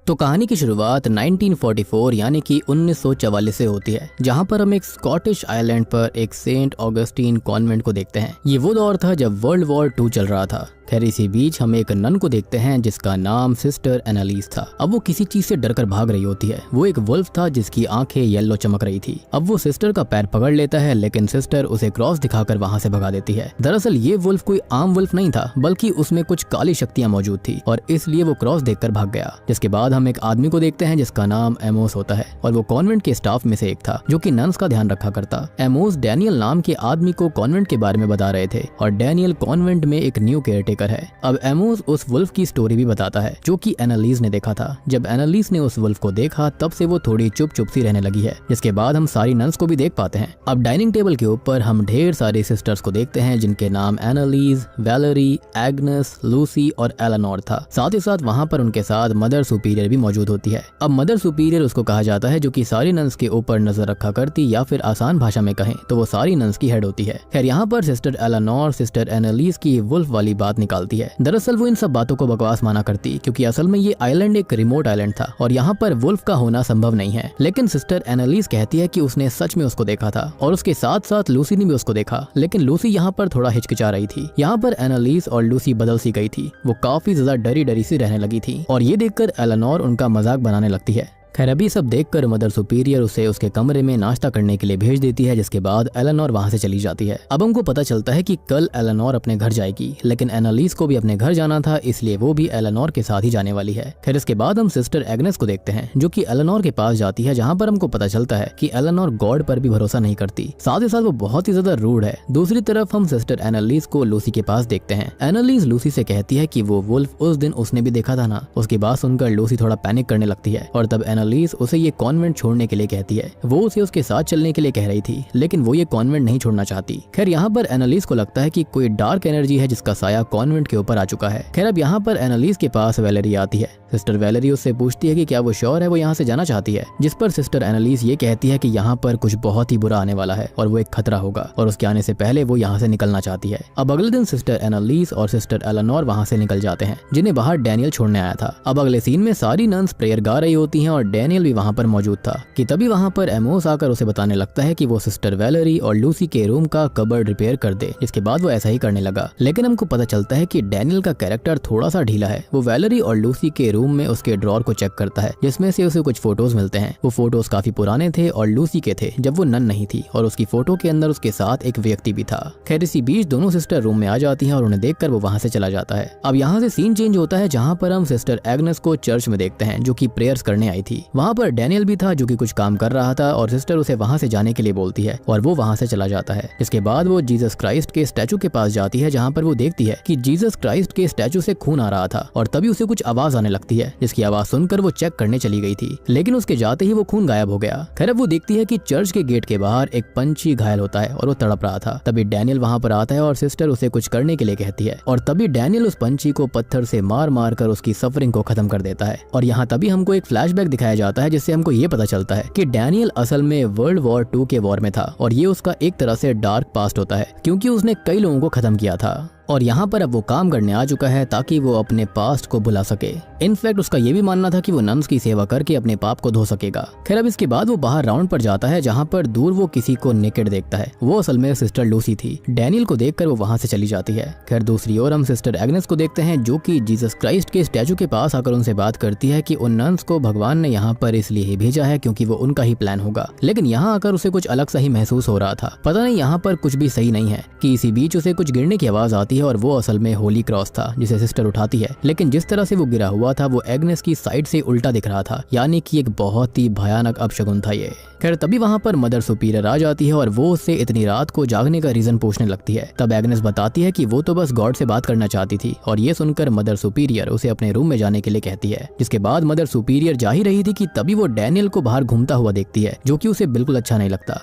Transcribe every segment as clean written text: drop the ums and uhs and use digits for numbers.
तो कहानी की शुरुआत 1944 यानी कि 1944 से होती है, जहां पर हम एक स्कॉटिश आइलैंड पर एक सेंट ऑगस्टीन कॉन्वेंट को देखते हैं। ये वो दौर था जब वर्ल्ड वॉर 2 चल रहा था। खैर इसी बीच हम एक नन को देखते हैं जिसका नाम सिस्टर एनालिस था। अब वो किसी चीज से डरकर भाग रही होती है। वो एक वुल्फ था जिसकी आंखें येलो चमक रही थी। अब वो सिस्टर का पैर पकड़ लेता है, लेकिन सिस्टर उसे क्रॉस दिखाकर वहां से भगा देती है। दरअसल ये वुल्फ कोई आम वुल्फ नहीं था, बल्कि उसमें कुछ काली शक्तियां मौजूद थी और इसलिए वो क्रॉस देखकर भाग गया। जिसके बाद हम एक आदमी को देखते हैं जिसका नाम एमोस होता है और वो कॉन्वेंट के स्टाफ में से एक था जो कि नन्स का ध्यान रखा करता। एमोस डैनियल नाम के आदमी को कॉन्वेंट के बारे में बता रहे थे और डैनियल कॉन्वेंट में एक न्यू केयरटेकर है। अब एमोस उस वुल्फ की स्टोरी भी बताता है जो कि एनालिस ने देखा था। जब एनालिस ने उस वुल्फ को देखा तब से वो थोड़ी चुप चुप सी रहने लगी है। जिसके बाद हम सारी नन्स को भी देख पाते हैं। अब डाइनिंग टेबल के ऊपर हम ढेर सारी सिस्टर्स को देखते हैं जिनके नाम एनालिस, वैलेरी, एग्नेस, लूसी और एलेनोर था। साथ ही साथ वहाँ पर उनके साथ मदर सुपीरियर भी मौजूद होती है। अब मदर सुपीरियर उसको कहा जाता है जो कि सारी नन्स के ऊपर नजर रखा करती, या फिर आसान भाषा में कहें तो वो सारी नन्स की हेड होती है। खैर यहाँ पर सिस्टर एलेनोर सिस्टर एनालिस की वुल्फ वाली बात निकालती है। दरअसल वो इन सब बातों को बकवास माना करती, क्योंकि असल में ये आइलैंड एक रिमोट आइलैंड था और यहाँ पर वुल्फ का होना संभव नहीं है। लेकिन सिस्टर एनालिस कहती है कि उसने सच में उसको देखा था और उसके साथ साथ लूसी ने भी उसको देखा। लेकिन लूसी यहाँ पर थोड़ा हिचकिचा रही थी। यहाँ पर एनालिस और लूसी बदल सी गई थी। वो काफी ज्यादा डरी डरी सी रहने लगी थी और ये देखकर एलेनोर उनका मजाक बनाने लगती है। खैर अभी सब देखकर मदर सुपीरियर उसे उसके कमरे में नाश्ता करने के लिए भेज देती है, जिसके बाद एलेनोर वहां से चली जाती है। अब हमको पता चलता है कि कल एलेनोर अपने घर जाएगी, लेकिन एनालिस को भी अपने घर जाना था, इसलिए वो भी एलेनोर के साथ ही जाने वाली है। खैर इसके बाद हम सिस्टर एग्नेस को देखते हैं जो कि एलेनोर के पास जाती है, जहाँ पर हमको पता चलता है कि एलेनोर गॉड पर भी भरोसा नहीं करती। साथ ही साथ वो बहुत ही ज्यादा रूड है। दूसरी तरफ हम सिस्टर एनालिस को लूसी के पास देखते हैं। एनालिस लूसी से कहती है कि वो वुल्फ उस दिन उसने भी देखा था ना। उसकी बात सुनकर लूसी थोड़ा पैनिक करने लगती है और तब एनालिस उसे ये कॉन्वेंट छोड़ने के लिए कहती है। वो उसे उसके साथ चलने के लिए कह रही थी, लेकिन वो ये कॉन्वेंट नहीं छोड़ना चाहती। खैर यहाँ पर एनालिस को लगता है कि कोई डार्क एनर्जी है जिसका साया कॉन्वेंट के ऊपर आ चुका है। खैर अब यहाँ पर एनालिस के पास वैलेरी आती है। सिस्टर वैलेरी उससे पूछती है कि क्या वो श्योर है वो यहाँ से जाना चाहती है, जिस पर सिस्टर एनालिस ये कहती है कि यहाँ पर कुछ बहुत ही बुरा आने वाला है और वो एक खतरा होगा और उसके आने से पहले वो यहाँ से निकलना चाहती है। अब अगले दिन सिस्टर एनालिस और सिस्टर एलेनोर वहाँ से निकल जाते हैं, जिन्हें बाहर डैनियल छोड़ने आया था। अब अगले सीन में सारी नन्स प्रेयर गा रही होती हैं और डैनियल भी वहाँ पर मौजूद था कि तभी वहाँ पर एमोस आकर उसे बताने लगता है कि वो सिस्टर वैलेरी और लूसी के रूम का कबर्ड रिपेयर कर दे। इसके बाद वो ऐसा ही करने लगा। लेकिन हमको पता चलता है कि डैनियल का कैरेक्टर थोड़ा सा ढीला है। वो वैलेरी और लूसी के रूम में उसके ड्रॉर को चेक करता है, जिसमें से उसे कुछ फोटोज मिलते हैं। वो फोटोज काफी पुराने थे और लूसी के थे जब वो नन नहीं थी, और उसकी फोटो के अंदर उसके साथ एक व्यक्ति भी था। खैर इसी बीच दोनों सिस्टर रूम में आ जाती हैं और उन्हें देखकर वो वहाँ से चला जाता है। अब यहाँ से सीन चेंज होता है, जहाँ पर हम सिस्टर एग्नेस को चर्च में देखते हैं जो कि प्रेयर्स करने आई थी। वहाँ पर डैनियल भी था जो कि कुछ काम कर रहा था और सिस्टर उसे वहाँ से जाने के लिए बोलती है और वो वहाँ से चला जाता है। इसके बाद वो जीसस क्राइस्ट के स्टैचू के पास जाती है, जहाँ पर वो देखती है कि जीसस क्राइस्ट के स्टैचू से खून आ रहा था और तभी उसे कुछ आवाज आने लगती है, जिसकी आवाज सुनकर वो चेक करने चली गई थी। लेकिन उसके जाते ही वो खून गायब हो गया। खैर वो देखती है कि चर्च के गेट के बाहर एक पंछी घायल होता है और वो तड़प रहा था। तभी डैनियल वहाँ पर आता है और सिस्टर उसे कुछ करने के लिए कहती है और तभी डैनियल उस पंछी को पत्थर से मार मार कर उसकी सफरिंग को खत्म कर देता है। और यहाँ तभी हमको एक फ्लैशबैक दिखाया जाता है, जिससे हमको ये पता चलता है कि डैनियल असल में वर्ल्ड वॉर 2 के वॉर में था और ये उसका एक तरह से डार्क पास्ट होता है, क्योंकि उसने कई लोगों को खत्म किया था और यहाँ पर अब वो काम करने आ चुका है ताकि वो अपने पास्ट को भुला सके। इनफैक्ट उसका ये भी मानना था कि वो नन्स की सेवा करके अपने पाप को धो सकेगा। खैर अब इसके बाद वो बाहर राउंड पर जाता है, जहाँ पर दूर वो किसी को नेकेड देखता है। वो असल में सिस्टर लूसी थी। डैनियल को देखकर वो वहाँ से चली जाती है। खैर दूसरी ओर हम सिस्टर एग्नेस को देखते हैं जो कि जीसस क्राइस्ट के स्टैचू के पास आकर उनसे बात करती है कि उन नन्स को भगवान ने यहाँ पर इसलिए ही भेजा है क्योंकि वो उनका ही प्लान होगा। लेकिन यहाँ आकर उसे कुछ अलग सा ही महसूस हो रहा था। पता नहीं यहाँ पर कुछ भी सही नहीं है कि इसी बीच उसे कुछ गिरने की आवाज आती है और वो असल में होली क्रॉस था जिसे सिस्टर उठाती है। लेकिन जिस तरह से वो गिरा हुआ था वो एग्नेस की साइड से उल्टा दिख रहा था, यानी कि एक बहुत ही भयानक अपशगुन था ये। खैर तभी वहाँ पर मदर सुपीरियर आ जाती है और वो उससे इतनी रात को जागने का रीजन पूछने लगती है। तब एग्नेस बताती है कि वो तो बस गॉड से बात करना चाहती थी और ये सुनकर मदर सुपीरियर उसे अपने रूम में जाने के लिए कहती है। जिसके बाद मदर सुपीरियर जा ही रही थी कि तभी वो डैनियल को बाहर घूमता हुआ देखती है, जो कि उसे बिल्कुल अच्छा नहीं लगता।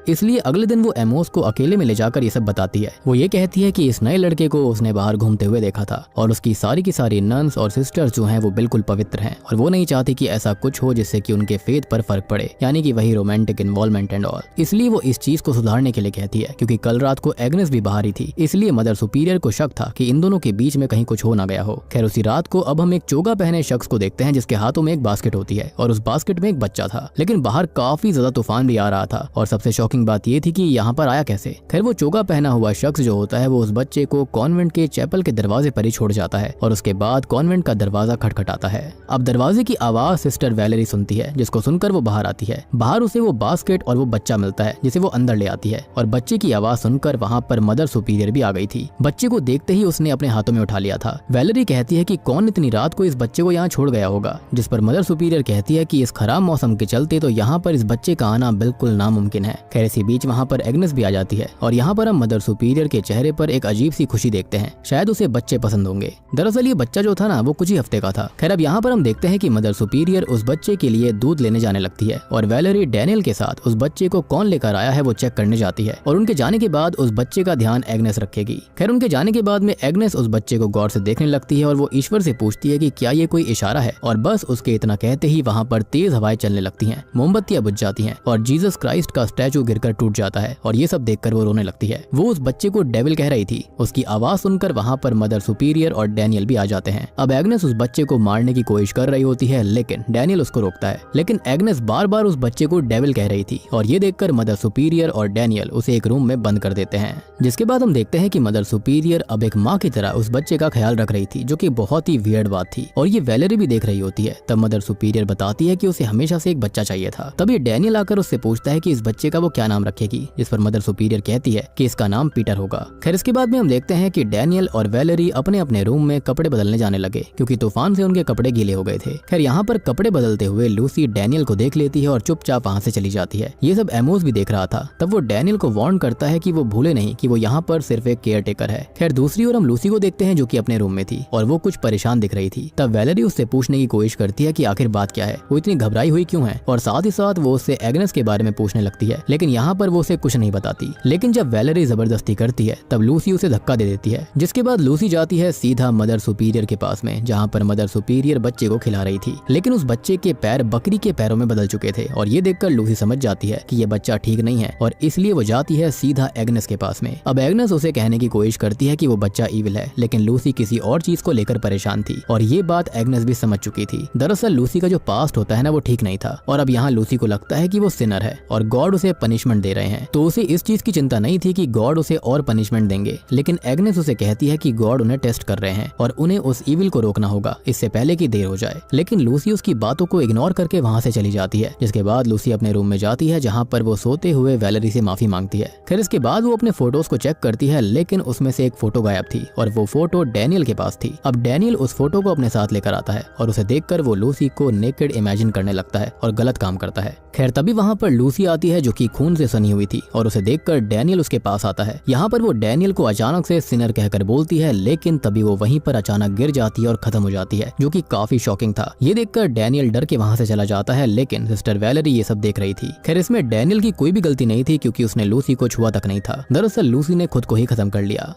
इसलिए अगले दिन वो एमोस को अकेले में ले जाकर ये सब बताती है। वो ये कहती है कि इस नए लड़के को उसने बाहर घूमते हुए देखा था और उसकी सारी की सारी नन्स और सिस्टर्स जो हैं वो बिल्कुल पवित्र हैं और वो नहीं चाहती कि ऐसा कुछ हो जिससे कि उनके फेथ पर फर्क पड़े, यानी कि वही रोमांटिक इन्वॉल्वमेंट एंड ऑल। इसलिए वो इस चीज को सुधारने के लिए कहती है, क्योंकि कल रात को एग्नेस भी बाहर ही थी, इसलिए मदर सुपीरियर को शक था कि इन दोनों के बीच में कहीं कुछ हो ना गया हो। खैर उसी रात को अब हम एक चोगा पहने शख्स को देखते हैं जिसके हाथों में एक बास्केट होती है और उस बास्केट में एक बच्चा था, लेकिन बाहर काफी ज्यादा तूफान भी आ रहा था और सबसे शॉकिंग बात ये थी कि यहाँ पर आया कैसे। खैर वो चोगा पहना हुआ शख्स जो होता है वो उस बच्चे को कॉन्वेंट के चैपल के दरवाजे पर ही छोड़ जाता है और उसके बाद कॉन्वेंट का दरवाजा खटखटाता है। अब दरवाजे की आवाज सिस्टर वैलेरी सुनती है, जिसको सुनकर वो बाहर आती है। बाहर उसे वो बास्केट और वो बच्चा मिलता है जिसे वो अंदर ले आती है और बच्चे की आवाज सुनकर वहाँ पर मदर सुपीरियर भी आ गई थी। बच्चे को देखते ही उसने अपने हाथों में उठा लिया था। वैलेरी कहती है कि कौन इतनी रात को इस बच्चे को यहाँ छोड़ गया होगा, जिस पर मदर सुपीरियर कहती है कि इस खराब मौसम के चलते तो यहाँ पर इस बच्चे का आना बिल्कुल नामुमकिन है। खैर इसी बीच वहाँ पर एग्नेस भी आ जाती है और यहाँ पर हम मदर सुपीरियर के चेहरे पर एक अजीब सी खुशी देखते हैं, शायद उसे बच्चे पसंद होंगे। दरअसल ये बच्चा जो था ना वो कुछ ही हफ्ते का था। खैर अब यहाँ पर हम देखते हैं कि मदर सुपीरियर उस बच्चे के लिए दूध लेने जाने लगती है और वैलेरी डैनियल के साथ उस बच्चे को कौन लेकर आया है वो चेक करने जाती है और उनके जाने के बाद उस बच्चे का ध्यान एग्नेस रखेगी। खैर उनके जाने के बाद में एग्नेस उस बच्चे को गौर से देखने लगती है और वो ईश्वर से पूछती है कि क्या ये कोई इशारा है, और बस उसके इतना कहते ही वहाँ पर तेज हवाएं चलने लगती हैं, मोमबत्तियां बुझ जाती हैं और जीसस क्राइस्ट का स्टैचू गिरकर टूट जाता है और ये सब देखकर वो रोने लगती है। वो उस बच्चे को डेविल कह रही थी। उसकी आवाज सुनकर वहाँ पर मदर सुपीरियर और डैनियल भी आ जाते हैं। अब एग्नेस उस बच्चे को मारने की कोशिश कर रही होती है, लेकिन डैनियल उसको रोकता है। लेकिन एग्नेस बार बार उस बच्चे को डेविल कह रही थी और ये देखकर मदर सुपीरियर और डैनियल उसे एक रूम में बंद कर देते हैं। जिसके बाद हम देखते हैं कि मदर सुपीरियर अब एक माँ की तरह उस बच्चे का ख्याल रख रही थी, जो कि बहुत ही वियर्ड बात थी और ये वैलेरी भी देख रही होती है। तब मदर सुपीरियर बताती है कि उसे हमेशा से एक बच्चा चाहिए था। तब ये डैनियल आकर उससे पूछता है कि इस बच्चे का वो क्या नाम रखेगी, जिस पर मदर सुपीरियर कहती है कि इसका नाम पीटर होगा। खैर इसके बाद में हम देखते हैं कि डैनियल और वैलेरी अपने अपने रूम में कपड़े बदलने जाने लगे, क्योंकि तूफान से उनके कपड़े गीले हो गए थे। खैर यहाँ पर कपड़े बदलते हुए लूसी डैनियल को देख लेती है और चुपचाप वहाँ से चली जाती है। ये सब एमोस भी देख रहा था। तब वो डैनियल को वार्न करता है कि वो भूले नहीं कि वो यहाँ पर सिर्फ एक केयर टेकर है। खैर दूसरी ओर हम लूसी को देखते हैं जो कि अपने रूम में थी और वो कुछ परेशान दिख रही थी। तब वैलेरी उससे पूछने की कोशिश करती है कि आखिर बात क्या है, वो इतनी घबराई हुई क्यों है, और साथ ही साथ वो उससे एग्नेस के बारे में पूछने लगती है, लेकिन यहाँ पर वो उसे कुछ नहीं बताती। लेकिन जब वैलेरी जबरदस्ती करती है तब लूसी उसे धक्का दे देती है, जिसके बाद लूसी जाती है सीधा मदर सुपीरियर के पास में, जहाँ पर मदर सुपीरियर बच्चे को खिला रही थी। लेकिन उस बच्चे के पैर बकरी के पैरों में बदल चुके थे और ये देखकर लूसी समझ जाती है कि ये बच्चा ठीक नहीं है और इसलिए वो जाती है सीधा एग्नेस के पास में। अब एग्नेस उसे कहने की कोशिश करती है कि वो बच्चा ईविल है, लेकिन लूसी किसी और चीज को लेकर परेशान थी और ये बात एग्नेस भी समझ चुकी थी। दरअसल लूसी का जो पास्ट होता है ना वो ठीक नहीं था और अब यहाँ लूसी को लगता है कि वो सिनर है और गॉड उसे पनिशमेंट दे रहे हैं। तो उसे इस चीज की चिंता नहीं थी कि गॉड उसे और पनिशमेंट देंगे, लेकिन एग्नेस उसे कहती है कि गॉड उन्हें टेस्ट कर रहे हैं और उन्हें उस ईविल को रोकना होगा इससे पहले कि देर हो जाए। लेकिन लूसी उसकी बातों को इग्नोर करके वहाँ से चली जाती है। जिसके बाद लूसी अपने रूम में जाती है जहाँ पर वो सोते हुए वैलेरी से माफी मांगती है। फिर इसके बाद वो अपने फोटोज को चेक करती है, लेकिन उसमें से एक फोटो गायब थी और वो फोटो डैनियल के पास थी। अब डैनियल उस फोटो को अपने साथ लेकर आता है और उसे देखकर वो लूसी को नेकेड इमेजिन करने लगता है और गलत काम करता है। खैर तभी वहाँ पर लूसी आती है जो कि खून से सनी हुई थी और उसे देखकर डैनियल उसके पास आता है। यहाँ पर वो डैनियल को अचानक से सिनर कहकर बोलती है, लेकिन तभी वो वहीं पर अचानक गिर जाती है और खत्म हो जाती है, जो कि काफी शॉकिंग था। ये देखकर डैनियल डर के वहाँ से चला जाता है, लेकिन सिस्टर वैलेरी ये सब देख रही थी। खैर इसमें डैनियल की कोई भी गलती नहीं थी क्योंकि उसने लूसी को छुआ तक नहीं था। दरअसल लूसी ने खुद को ही खत्म कर लिया।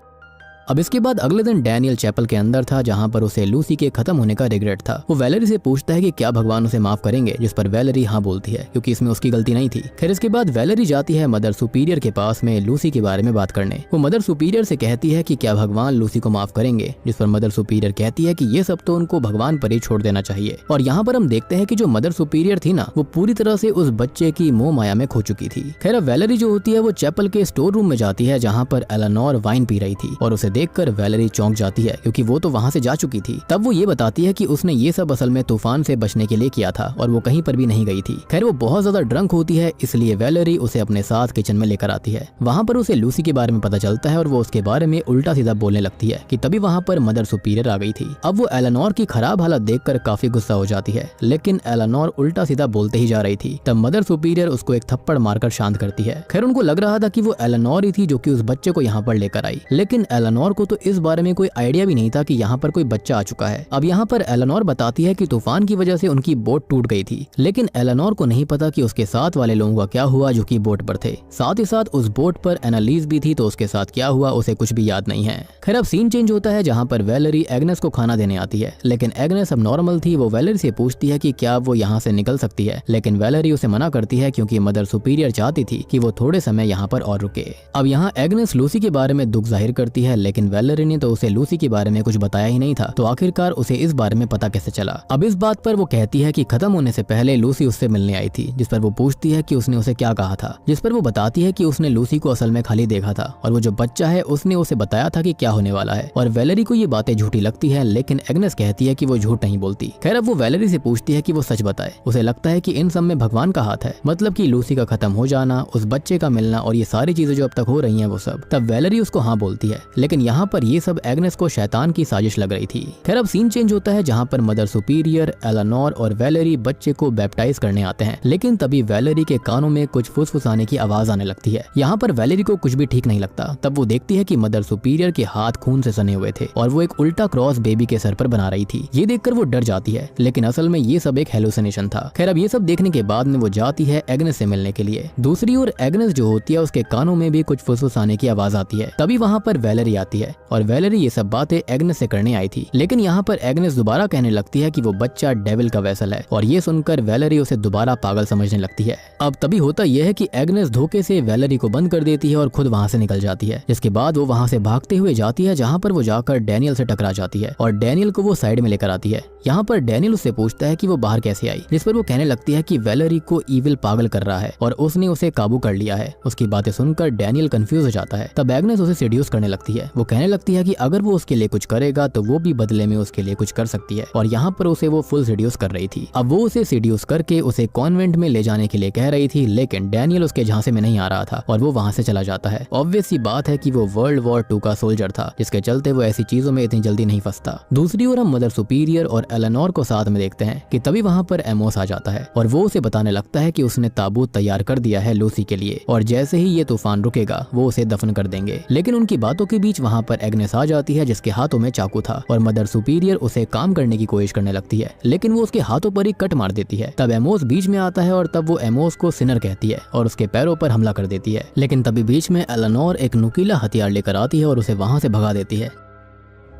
अब इसके बाद अगले दिन डैनियल चैपल के अंदर था जहाँ पर उसे लूसी के खत्म होने का रिग्रेट था। वो वैलेरी से पूछता है कि क्या भगवान उसे माफ करेंगे, जिस पर वैलेरी हाँ बोलती है क्योंकि इसमें उसकी गलती नहीं थी। खैर इसके बाद वैलेरी जाती है मदर सुपीरियर के पास में लूसी के बारे में बात करने। वो मदर सुपीरियर से कहती है कि क्या भगवान लूसी को माफ करेंगे, जिस पर मदर सुपीरियर कहती है कि ये सब तो उनको भगवान पर ही छोड़ देना चाहिए। और यहाँ पर हम देखते हैं कि जो मदर सुपीरियर थी ना वो पूरी तरह से उस बच्चे की मोह माया में खो चुकी थी। खैर वैलेरी जो होती है वो चैपल के स्टोर रूम में जाती है जहाँ पर एलेनोर वाइन पी रही थी और उसे देखकर वैलेरी चौंक जाती है क्योंकि वो तो वहाँ से जा चुकी थी। तब वो ये बताती है कि उसने ये सब असल में तूफान से बचने के लिए किया था और वो कहीं पर भी नहीं गई थी। खैर वो बहुत ज्यादा ड्रंक होती है, इसलिए वैलेरी उसे अपने साथ किचन में लेकर आती है। वहाँ पर उसे लूसी के बारे में पता चलता है और वो उसके बारे में उल्टा सीधा बोलने लगती है कि तभी वहाँ पर मदर सुपीरियर आ गई थी। अब वो एलेनोर की खराब हालत देखकर काफी गुस्सा हो जाती है, लेकिन एलेनोर उल्टा सीधा बोलते ही जा रही थी। तब मदर सुपीरियर उसको एक थप्पड़ मारकर शांत करती है। खैर उनको लग रहा था कि वो एलेनोर ही थी जो कि उस बच्चे को यहाँ पर लेकर आई, लेकिन एलेनोर एलेनोर को तो इस बारे में कोई आइडिया भी नहीं था कि यहाँ पर कोई बच्चा आ चुका है। अब यहाँ पर एलेनोर बताती है कि तूफान की वजह से उनकी बोट टूट गई थी, लेकिन एलेनोर को नहीं पता कि उसके साथ वाले लोगों का क्या हुआ जो कि बोट पर थे। साथ ही साथ उस बोट पर एनालिस भी थी, तो उसके साथ क्या हुआ उसे कुछ भी याद नहीं है। खैर अब सीन चेंज होता है जहाँ पर वैलेरी एग्नेस को खाना देने आती है, लेकिन एग्नेस अब नॉर्मल थी। वो वैलेरी से पूछती है कि क्या वो यहाँ से निकल सकती है, लेकिन वैलेरी उसे मना करती है क्योंकि मदर सुपीरियर चाहती थी कि वो थोड़े समय यहाँ पर और रुके। अब यहाँ एग्नेस लूसी के बारे में दुख जाहिर करती है, लेकिन वैलेरी ने तो उसे लूसी के बारे में कुछ बताया ही नहीं था, तो आखिरकार उसे इस बारे में पता कैसे चला। अब इस बात पर वो कहती है कि खत्म होने से पहले लूसी उससे मिलने आई थी, जिस पर वो पूछती है कि उसने उसे क्या कहा था, जिस पर वो बताती है कि उसने लूसी को असल में खाली देखा था और वो जो बच्चा है उसने उसे बताया था कि क्या होने वाला है। और वैलेरी को ये बातें झूठी लगती है, लेकिन एग्नेस कहती है कि वो झूठ नहीं बोलती। खैर अब वो वैलेरी से पूछती है कि वो सच बताए। उसे लगता है कि इन सब में भगवान का हाथ है, मतलब कि लूसी का खत्म हो जाना, उस बच्चे का मिलना और ये सारी चीजें जो अब तक हो रही हैं वो सब। तब वैलेरी उसको हाँ बोलती है, लेकिन यहाँ पर ये सब एग्नेस को शैतान की साजिश लग रही थी। खैर अब सीन चेंज होता है जहाँ पर मदर सुपीरियर, एलेनोर और वैलेरी बच्चे को बैप्टाइज करने आते हैं, लेकिन तभी वैलेरी के कानों में कुछ फुसफुसाने की आवाज आने लगती है। यहाँ पर वैलेरी को कुछ भी ठीक नहीं लगता। तब वो देखती है कि मदर सुपीरियर के हाथ खून से सने हुए थे और वो एक उल्टा क्रॉस बेबी के सर पर बना रही थी। ये देखकर वो डर जाती है, लेकिन असल में ये सब एक हेलुसिनेशन था। खैर अब ये सब देखने के बाद में वो जाती है एग्नेस से मिलने के लिए। दूसरी ओर एग्नेस जो होती है उसके कानों में भी कुछ फुसफुसाने की आवाज आती है। तभी वहाँ पर वैलेरी आती है और वैलेरी ये सब बातें एग्नेस से करने आई थी, लेकिन यहाँ पर एग्नेस दोबारा कहने लगती है कि वो बच्चा डेविल का वेसल है और ये सुनकर वैलेरी उसे दोबारा पागल समझने लगती है। अब तभी होता यह है कि एग्नेस धोखे से वैलेरी को बंद कर देती है और खुद वहाँ से निकल जाती है, जिसके बाद वो वहाँ से भागते हुए जाती है जहाँ पर वो जाकर डैनियल से टकरा जाती है और डैनियल को वो साइड में लेकर आती है। यहाँ पर डैनियल उससे पूछता है कि वो बाहर कैसे आई, जिस पर वो कहने लगती है कि वैलेरी को ईविल पागल कर रहा है और उसने उसे काबू कर लिया है। उसकी बातें सुनकर डैनियल कंफ्यूज हो जाता है। तब एग्नेस उसे सेड्यूस करने लगती है। वो कहने लगती है कि अगर वो उसके लिए कुछ करेगा तो वो भी बदले में उसके लिए कुछ कर सकती है और यहाँ पर उसे वो फुल सेड्यूस कर रही थी। अब वो उसे सेड्यूस करके उसे कॉन्वेंट में ले जाने के लिए कह रही थी, लेकिन डैनियल उसके झांसे में नहीं आ रहा था और वो वहाँ से चला जाता है। ऑब्वियस सी बात है कि वो वर्ल्ड वॉर 2 का सोल्जर था, जिसके चलते वो ऐसी चीजों में इतनी जल्दी नहीं फंसता। दूसरी ओर हम मदर सुपीरियर और एलेनोर को साथ में देखते हैं कि तभी वहाँ पर एमोस आ जाता है और वो उसे बताने लगता है कि उसने ताबूत तैयार कर दिया है लूसी के लिए और जैसे ही ये तूफान रुकेगा वो उसे दफन कर देंगे। लेकिन उनकी बातों के बीच वहाँ पर एग्नेस आ जाती है जिसके हाथों में चाकू था और मदर सुपीरियर उसे काम करने की कोशिश करने लगती है, लेकिन वो उसके हाथों पर ही कट मार देती है। तब एमोस बीच में आता है और तब वो एमोस को सिनर कहती है और उसके पैरों पर हमला कर देती है। लेकिन तभी बीच में एलेनोर एक नुकीला हथियार लेकर आती है और उसे वहाँ से भगा देती है।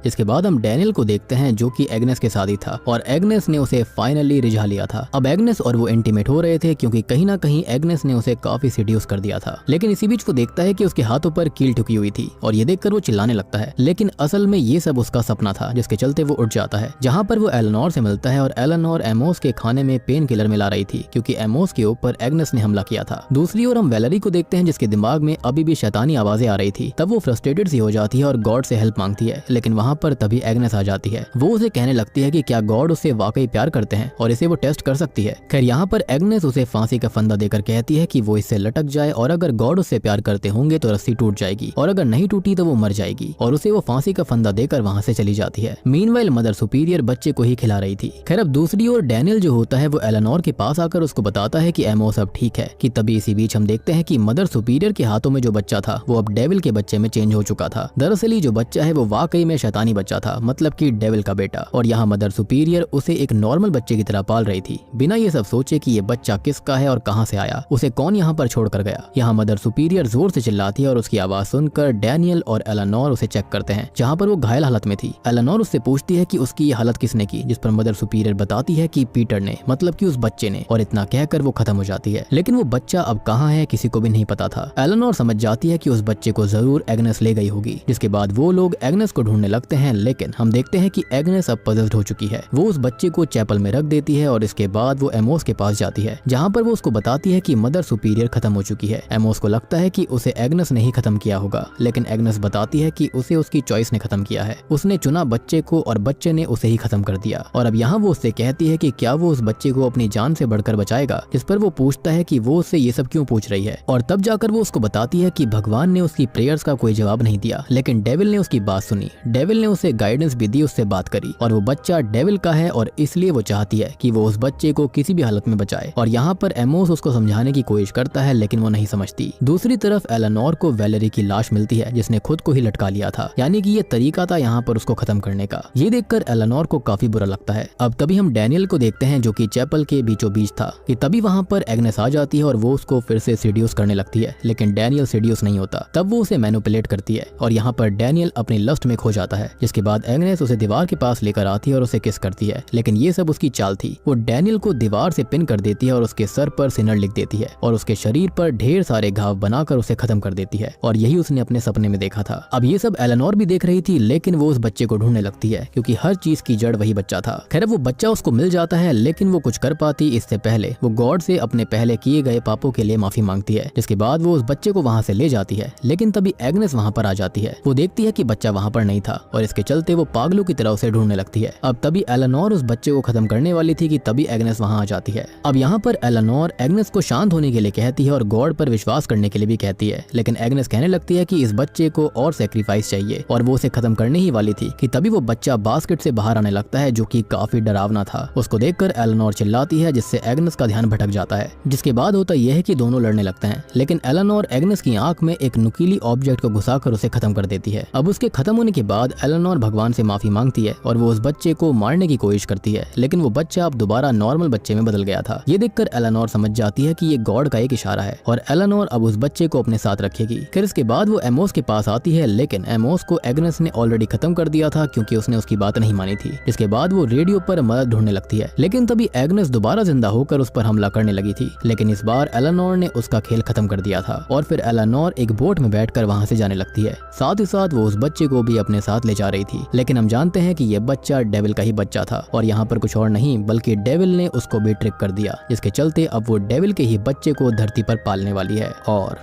इसके बाद हम डैनियल को देखते हैं जो कि एग्नेस के साथ ही था और एग्नेस ने उसे फाइनली रिझा लिया था। अब एग्नेस और वो इंटीमेट हो रहे थे क्योंकि कहीं ना कहीं एग्नेस ने उसे काफी सेड्यूस कर दिया था। लेकिन इसी बीच वो देखता है कि उसके हाथों पर कील ठुकी हुई थी और ये देखकर वो चिल्लाने लगता है, लेकिन असल में ये सब उसका सपना था, जिसके चलते वो उठ जाता है। जहाँ पर वो एलेनोर से मिलता है और एलेनोर एमोस के खाने में पेन किलर मिला रही थी क्योंकि एमोस के ऊपर एग्नेस ने हमला किया था। दूसरी ओर हम वैलेरी को देखते हैं जिसके दिमाग में अभी भी शैतानी आवाजें आ रही थी। तब वो फ्रस्ट्रेटेड सी हो जाती है और गॉड से हेल्प मांगती है, लेकिन वहाँ पर तभी एग्नेस आ जाती है। वो उसे कहने लगती है कि क्या गॉड उससे वाकई प्यार करते हैं और इसे वो टेस्ट कर सकती है। खैर यहाँ पर एग्नेस उसे फांसी का फंदा देकर कहती है कि वो इससे लटक जाए और अगर गॉड उससे प्यार करते होंगे तो रस्सी टूट जाएगी और अगर नहीं टूटी तो वो मर जाएगी और उसे वो फांसी का फंदा देकर वहाँ से चली जाती है। मीनवाइल मदर सुपीरियर बच्चे को ही खिला रही थी। खैर अब दूसरी ओर डैनियल जो होता है वो एलेनोर के पास आकर उसको बताता है कि एमोस अब ठीक है। कि तभी इसी बीच हम देखते हैं कि मदर सुपीरियर के हाथों में जो बच्चा था वो अब डेविल के बच्चे में चेंज हो चुका था। दरअसल ये जो बच्चा है वो वाकई में शैतानी बच्चा था, मतलब कि डेविल का बेटा, और यहाँ मदर सुपीरियर उसे एक नॉर्मल बच्चे की तरह पाल रही थी बिना ये सब सोचे कि ये बच्चा किसका है और कहाँ से आया, उसे कौन यहाँ पर छोड़कर गया। यहाँ मदर सुपीरियर जोर से चिल्लाती है और उसकी आवाज सुनकर डैनियल और एलेनोर उसे चेक करते हैं जहाँ पर वो घायल हालत में थी। एलेनोर उससे पूछती है कि उसकी ये हालत किसने की, जिस पर मदर सुपीरियर बताती है कि पीटर ने, मतलब कि उस बच्चे ने, और इतना कहकर वो खत्म हो जाती है। लेकिन वो बच्चा अब कहाँ है किसी को भी नहीं पता था। एलेनोर समझ जाती है कि उस बच्चे को जरूर एग्नेस ले गई होगी, जिसके बाद वो लोग एग्नेस को ढूंढने लगते हैं। लेकिन हम देखते हैं कि एग्नेस अब पजेस्ड हो चुकी है। वो उस बच्चे को चैपल में रख देती है और इसके बाद वो एमोस के पास जाती है जहाँ पर वो उसको बताती है कि मदर सुपीरियर खत्म हो चुकी है। एमोस को लगता है कि उसे एग्नेस ने ही खत्म किया होगा, लेकिन एग्नेस बताती है कि उसे उसकी चॉइस ने खत्म किया है। उसने चुना बच्चे को और बच्चे ने उसे ही खत्म कर दिया। और अब यहाँ वो उससे कहती है कि क्या वो उस बच्चे को अपनी जान से बढ़कर बचाएगा, जिस पर वो पूछता है कि वो उससे ये सब क्यों पूछ रही है। और तब जाकर वो उसको बताती है कि भगवान ने उसकी प्रेयर्स का कोई जवाब नहीं दिया, लेकिन डेविल ने उसकी बात सुनी। डेविल डेविल ने उसे गाइडेंस भी दी, उससे बात करी और वो बच्चा डेविल का है और इसलिए वो चाहती है कि वो उस बच्चे को किसी भी हालत में बचाए। और यहाँ पर एमोस उसको समझाने की कोशिश करता है लेकिन वो नहीं समझती। दूसरी तरफ एलेनोर को वैलेरी की लाश मिलती है जिसने खुद को ही लटका लिया था, यानी कि ये तरीका था यहाँ पर उसको खत्म करने का। ये देखकर एलेनोर को काफी बुरा लगता है। अब तभी हम डैनियल को देखते हैं जो कि चैपल के बीचों बीच था कि तभी वहाँ पर एग्नेस आ जाती है और वो उसको फिर से सीड्यूस करने लगती है, लेकिन डैनियल सीड्यूस नहीं होता। तब वो उसे मैनिपुलेट करती है और यहाँ पर डैनियल अपनी लस्ट में खो जाता है, जिसके बाद एग्नेस उसे दीवार के पास लेकर आती है और उसे किस करती है। लेकिन ये सब उसकी चाल थी। वो डैनियल को दीवार से पिन कर देती है और उसके सर पर सिनर लिख देती है और उसके शरीर पर ढेर सारे घाव बनाकर उसे खत्म कर देती है। और यही उसने अपने सपने में देखा था। अब ये सब एलेनोर भी देख रही थी, लेकिन वो उस बच्चे को ढूंढने लगती है क्योंकि हर चीज की जड़ वही बच्चा था। खैर वो बच्चा उसको मिल जाता है, लेकिन वो कुछ कर पाती इससे पहले वो गॉड से अपने पहले किए गए पापों के लिए माफी मांगती है, जिसके बाद वो उस बच्चे को वहाँ से ले जाती है। लेकिन तभी एग्नेस वहाँ पर आ जाती है। वो देखती है कि बच्चा वहाँ पर नहीं था और इसके चलते वो पागलों की तरह उसे ढूंढने लगती है। अब तभी एलेनोर उस बच्चे को खत्म करने वाली थी कि तभी एग्नेस वहाँ आ जाती है। अब यहाँ पर एलेनोर एग्नेस को शांत होने के लिए कहती है और गॉड पर विश्वास करने के लिए भी कहती है, लेकिन एग्नेस कहने लगती है कि इस बच्चे को और सैक्रिफाइस चाहिए और वो उसे खत्म करने ही वाली थी कि तभी वो बच्चा बास्केट से बाहर आने लगता है जो कि काफी डरावना था। उसको देखकर एलेनोर चिल्लाती है जिससे एग्नेस का ध्यान भटक जाता है। जिसके बाद होता यह है कि दोनों लड़ने लगते हैं, लेकिन एलेनोर एग्नेस की आंख में एक नुकीली ऑब्जेक्ट को घुसाकर उसे खत्म कर देती है। अब उसके खत्म होने के बाद एलेनोर भगवान से माफी मांगती है और वो उस बच्चे को मारने की कोशिश करती है, लेकिन वो बच्चा अब दोबारा नॉर्मल बच्चे में बदल गया था। ये देखकर एलेनोर समझ जाती है कि ये गॉड का एक इशारा है और एलेनोर अब उस बच्चे को अपने साथ रखेगी। फिर इसके बाद वो एमोस के पास आती है, लेकिन एमोस को एग्नेस ने ऑलरेडी खत्म कर दिया था क्योंकि उसने उसकी बात नहीं मानी थी। इसके बाद वो रेडियो पर मदद ढूंढने लगती है, लेकिन तभी एग्नेस दोबारा जिंदा होकर उस पर हमला करने लगी थी, लेकिन इस बार एलेनोर ने उसका खेल खत्म कर दिया था और फिर एलेनोर एक बोट में बैठकर वहां से जाने लगती है। साथ ही साथ वो उस बच्चे को भी अपने साथ ले जा रही थी, लेकिन हम जानते हैं कि यह बच्चा डेविल का ही बच्चा था और यहाँ पर कुछ और नहीं बल्कि डेविल ने उसको भी ट्रिक कर दिया, जिसके चलते अब वो डेविल के ही बच्चे को धरती पर पालने वाली है। और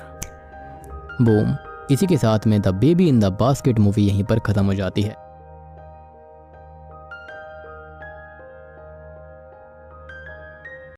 बूम, इसी के साथ में the baby in the basket movie यहीं पर खत्म हो जाती है।